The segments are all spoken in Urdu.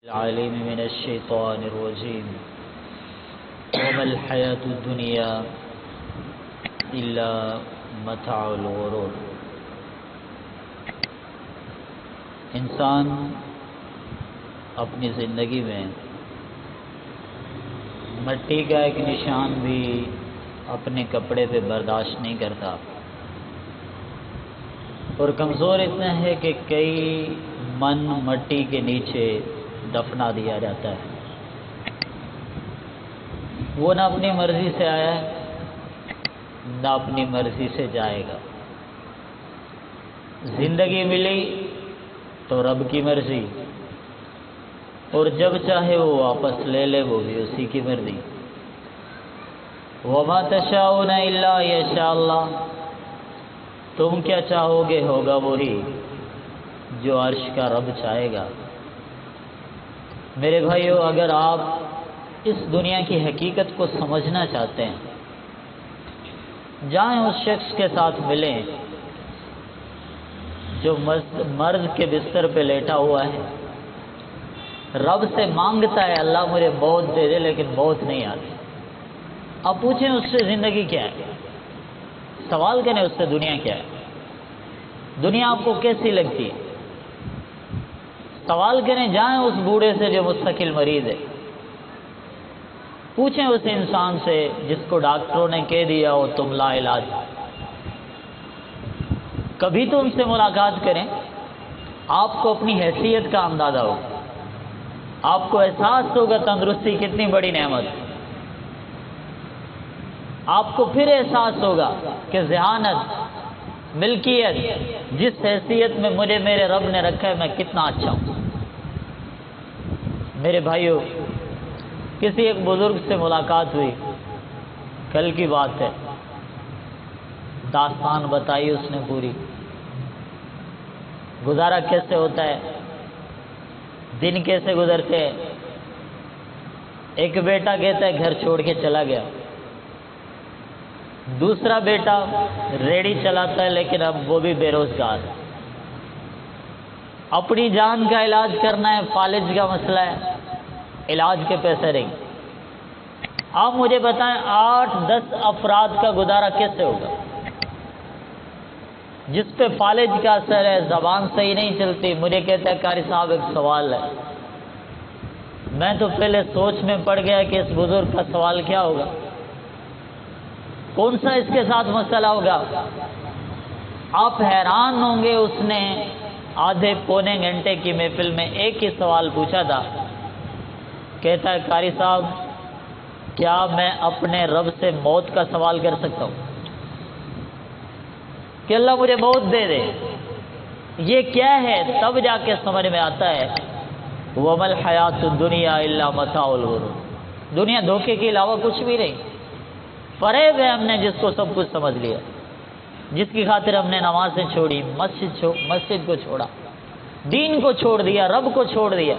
العليم من الشيطان الرجيم وما الحياة الدنيا إلا متاع الغرور۔ انسان اپنی زندگی میں مٹی کا ایک نشان بھی اپنے کپڑے پہ برداشت نہیں کرتا، اور کمزور اتنا ہے کہ کئی من مٹی کے نیچے دفنا دیا جاتا ہے۔ وہ نہ اپنی مرضی سے آیا ہے نہ اپنی مرضی سے جائے گا۔ زندگی ملی تو رب کی مرضی، اور جب چاہے وہ واپس لے لے، وہ بھی اسی کی مرضی۔ وما تشاؤون الا یشاء اللہ، تم کیا چاہو گے ہوگا وہی جو عرش کا رب چاہے گا۔ میرے بھائیو، اگر آپ اس دنیا کی حقیقت کو سمجھنا چاہتے ہیں، جائیں اس شخص کے ساتھ ملیں جو مرض کے بستر پہ لیٹا ہوا ہے، رب سے مانگتا ہے اللہ مجھے موت دے دے، لیکن موت نہیں آتی۔ آپ پوچھیں اس سے زندگی کیا ہے، سوال کریں اس سے دنیا کیا ہے، دنیا آپ کو کیسی لگتی ہے، سوال کریں۔ جائیں اس بوڑھے سے جو مستقل مریض ہے، پوچھیں اس انسان سے جس کو ڈاکٹروں نے کہہ دیا ہو تم لا علاج، کبھی تو ان سے ملاقات کریں، آپ کو اپنی حیثیت کا اندازہ ہوگا، آپ کو احساس ہوگا تندرستی کتنی بڑی نعمت ہے، آپ کو پھر احساس ہوگا کہ ذہانت، ملکیت جس حیثیت میں مجھے میرے رب نے رکھا ہے میں کتنا اچھا ہوں۔ میرے بھائیو، کسی ایک بزرگ سے ملاقات ہوئی، کل کی بات ہے، داستان بتائی اس نے پوری، گزارا کیسے ہوتا ہے، دن کیسے گزرتے ہیں۔ ایک بیٹا کہتا ہے گھر چھوڑ کے چلا گیا، دوسرا بیٹا ریڑھی چلاتا ہے لیکن اب وہ بھی بے روزگار ہے، اپنی جان کا علاج کرنا ہے، فالج کا مسئلہ ہے، علاج کے پیسے نہیں۔ آپ مجھے بتائیں 8-10 افراد کا گزارا کیسے ہوگا؟ جس پہ فالج کا اثر ہے، زبان صحیح نہیں چلتی، مجھے کہتا ہے قاری صاحب ایک سوال ہے۔ میں تو پہلے سوچ میں پڑ گیا کہ اس بزرگ کا سوال کیا ہوگا، کون سا اس کے ساتھ مسئلہ ہوگا۔ آپ حیران ہوں گے، اس نے آدھے پونے گھنٹے کی محفل میں ایک ہی سوال پوچھا تھا۔ کہتا ہے قاری صاحب کیا میں اپنے رب سے موت کا سوال کر سکتا ہوں کہ اللہ مجھے موت دے دے؟ یہ کیا ہے؟ تب جا کے سمجھ میں آتا ہے وَمَا الْحَيَاةُ الدُّنْيَا إِلَّا مَتَاعُ الْغُرُورِ، دنیا دھوکے کے علاوہ کچھ بھی نہیں۔ فریب ہے ہم نے جس کو سب کچھ سمجھ لیا، جس کی خاطر ہم نے نمازیں چھوڑی، مسجد کو چھوڑا، دین کو چھوڑ دیا، رب کو چھوڑ دیا۔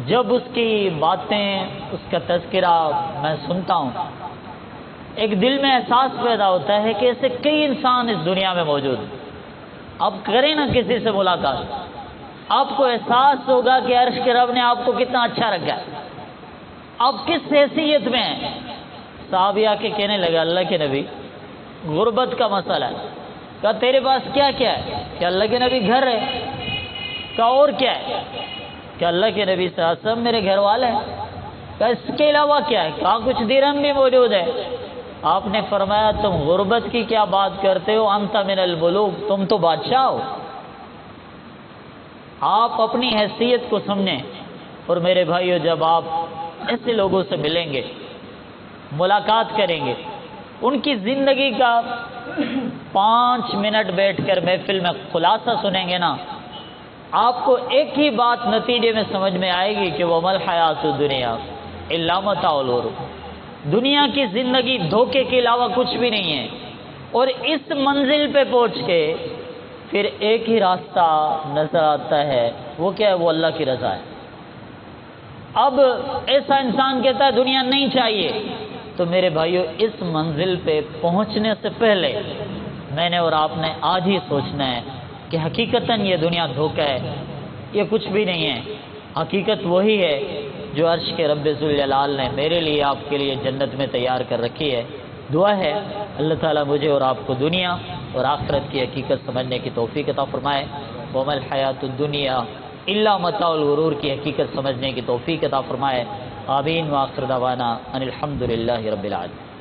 جب اس کی باتیں، اس کا تذکرہ میں سنتا ہوں، ایک دل میں احساس پیدا ہوتا ہے کہ ایسے کئی انسان اس دنیا میں موجود ہیں۔ اب کریں نا کسی سے ملاقات، آپ کو احساس ہوگا کہ عرش کے رب نے آپ کو کتنا اچھا رکھا ہے، آپ کس حیثیت میں ہیں۔ صحابی آ کے کہنے لگا اللہ کے نبی غربت کا مسئلہ ہے، کہا تیرے پاس کیا کیا ہے؟ کہ اللہ کے نبی گھر ہے۔ کہا اور کیا ہے؟ کہ اللہ کے نبی صلی اللہ علیہ وسلم میرے گھر والے ہیں۔ کہا اس کے علاوہ کیا ہے؟ کہا کچھ درہم بھی موجود ہے۔ آپ نے فرمایا تم غربت کی کیا بات کرتے ہو، انت من الملوک، تم تو بادشاہ ہو۔ آپ اپنی حیثیت کو سمجھیں۔ اور میرے بھائیو، جب آپ ایسے لوگوں سے ملیں گے، ملاقات کریں گے، ان کی زندگی کا 5 منٹ بیٹھ کر محفل میں خلاصہ سنیں گے نا، آپ کو ایک ہی بات نتیجے میں سمجھ میں آئے گی کہ وَمَا الْحَيَاةُ الدُّنْيَا إِلَّا مَتَاعُ الْغُرُورِ، دنیا کی زندگی دھوکے کے علاوہ کچھ بھی نہیں ہے۔ اور اس منزل پہ پہنچ کے پھر ایک ہی راستہ نظر آتا ہے، وہ کیا ہے؟ وہ اللہ کی رضا ہے۔ اب ایسا انسان کہتا ہے دنیا نہیں چاہیے، تو میرے بھائیو اس منزل پہ پہنچنے سے پہلے میں نے اور آپ نے آج ہی سوچنا ہے کہ حقیقتاً یہ دنیا دھوکہ ہے یہ کچھ بھی نہیں ہے، حقیقت وہی ہے جو عرش کے رب ذوالجلال نے میرے لیے آپ کے لیے جنت میں تیار کر رکھی ہے۔ دعا ہے اللہ تعالیٰ مجھے اور آپ کو دنیا اور آخرت کی حقیقت سمجھنے کی توفیق عطا فرمائے، وَمَا الْحَيَاةُ الدُّنْيَا إِلَّا مَتَاعُ الْغُرُورِ کی حقیقت سمجھنے کی توفیق عطا فرمائے۔ آمین وآخر دعوانا ان الحمد للہ رب العالمین۔